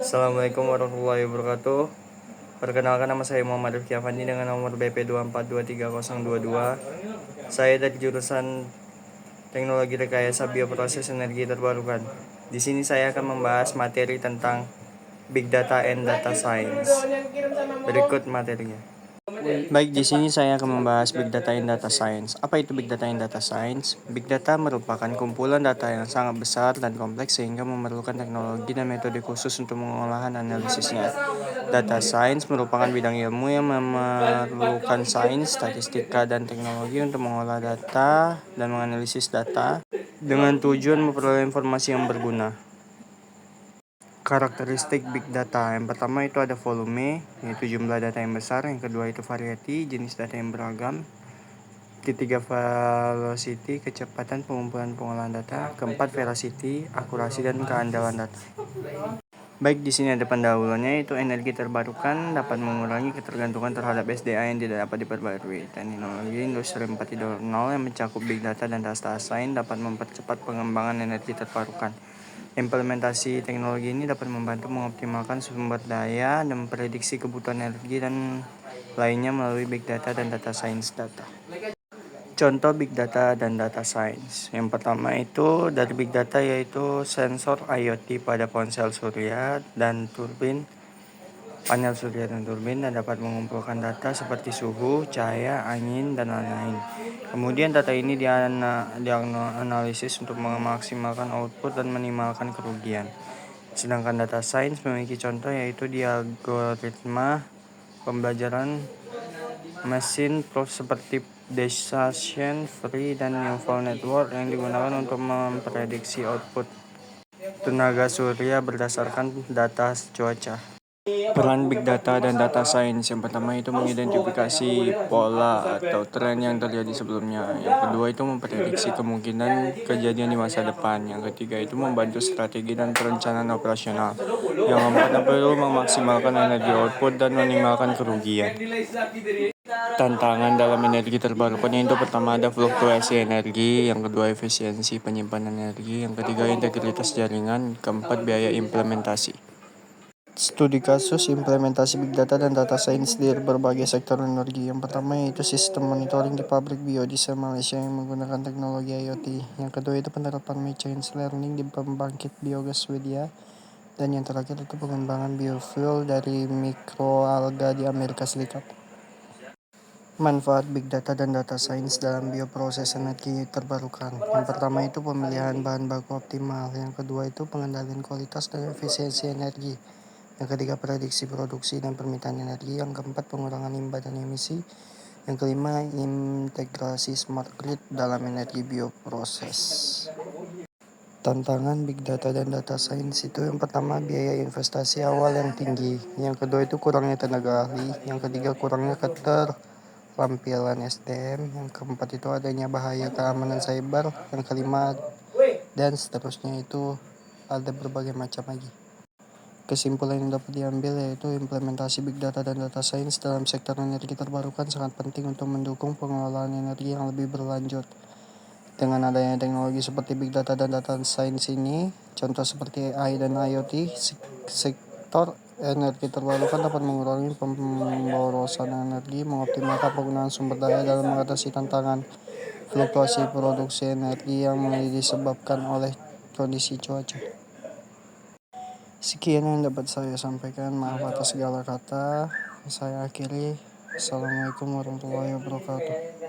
Assalamualaikum warahmatullahi wabarakatuh. Perkenalkan, nama saya Muhammad Rifki Afandi dengan nomor BP 2423022. Saya dari jurusan Teknologi Rekayasa Bioproses Energi Terbarukan. Di sini saya akan membahas materi tentang Big Data and Data Science. Berikut materinya. Baik, di sini saya akan membahas Big Data and Data Science. Apa itu Big Data and Data Science? Big Data merupakan kumpulan data yang sangat besar dan kompleks sehingga memerlukan teknologi dan metode khusus untuk mengolah dan analisisnya. Data Science merupakan bidang ilmu yang memerlukan sains, statistika, dan teknologi untuk mengolah data dan menganalisis data dengan tujuan memperoleh informasi yang berguna. Karakteristik Big Data, yang pertama itu ada volume, yaitu jumlah data yang besar. Yang kedua itu variety, jenis data yang beragam. Ketiga, velocity, kecepatan pengumpulan pengolahan data. Keempat, veracity, akurasi dan keandalan data. Baik, di sini ada pendahuluannya, yaitu energi terbarukan dapat mengurangi ketergantungan terhadap SDA yang tidak dapat diperbarui. Teknologi Industri 4.0 yang mencakup Big Data dan Data Science dapat mempercepat pengembangan energi terbarukan. Implementasi teknologi ini dapat membantu mengoptimalkan sumber daya dan memprediksi kebutuhan energi dan lainnya melalui Big Data dan Data Science data. Contoh Big Data dan Data Science. Yang pertama itu dari Big Data yaitu sensor IoT pada ponsel surya dan panel surya dan turbin, dan dapat mengumpulkan data seperti suhu, cahaya, angin, dan lain-lain. Kemudian data ini dianalisis untuk memaksimalkan output dan minimalkan kerugian. Sedangkan data science memiliki contoh yaitu di algoritma pembelajaran mesin prof seperti Decision Tree dan Neural Network yang digunakan untuk memprediksi output tenaga surya berdasarkan data cuaca. Peran Big Data dan Data Science, yang pertama itu mengidentifikasi pola atau tren yang terjadi sebelumnya. Yang kedua itu memprediksi kemungkinan kejadian di masa depan. Yang ketiga itu membantu strategi dan perencanaan operasional. Yang keempat perlu memaksimalkan energi output dan minimalkan kerugian. Tantangan dalam energi terbarukan itu pertama ada fluktuasi energi, yang kedua efisiensi penyimpanan energi, yang ketiga integritas jaringan, keempat biaya implementasi. Studi kasus implementasi Big Data dan Data Science di berbagai sektor energi. Yang pertama yaitu sistem monitoring di pabrik biodiesel Malaysia yang menggunakan teknologi IoT. Yang kedua itu penerapan machine learning di pembangkit biogas Swedia. Dan yang terakhir itu pengembangan biofuel dari mikroalga di Amerika Serikat. Manfaat Big Data dan Data Science dalam bioproses energi terbarukan. Yang pertama itu pemilihan bahan baku optimal. Yang kedua itu pengendalian kualitas dan efisiensi energi. Yang ketiga, prediksi produksi dan permintaan energi. Yang keempat, pengurangan limbah dan emisi. Yang kelima, integrasi smart grid dalam energi bioproses. Tantangan Big Data dan Data Science itu yang pertama biaya investasi awal yang tinggi. Yang kedua itu kurangnya tenaga ahli. Yang ketiga, kurangnya keterampilan SDM. Yang keempat itu adanya bahaya keamanan cyber. Yang kelima dan seterusnya itu ada berbagai macam lagi. Kesimpulan yang dapat diambil yaitu implementasi Big Data dan Data Science dalam sektor energi terbarukan sangat penting untuk mendukung pengelolaan energi yang lebih berlanjut. Dengan adanya teknologi seperti Big Data dan Data Science ini, contoh seperti AI dan IoT, sektor energi terbarukan dapat mengurangi pemborosan energi, mengoptimalkan penggunaan sumber daya dalam mengatasi tantangan fluktuasi produksi energi yang disebabkan oleh kondisi cuaca. Sekian yang dapat saya sampaikan. Maaf atas segala kata. Saya akhiri. Assalamualaikum warahmatullahi wabarakatuh.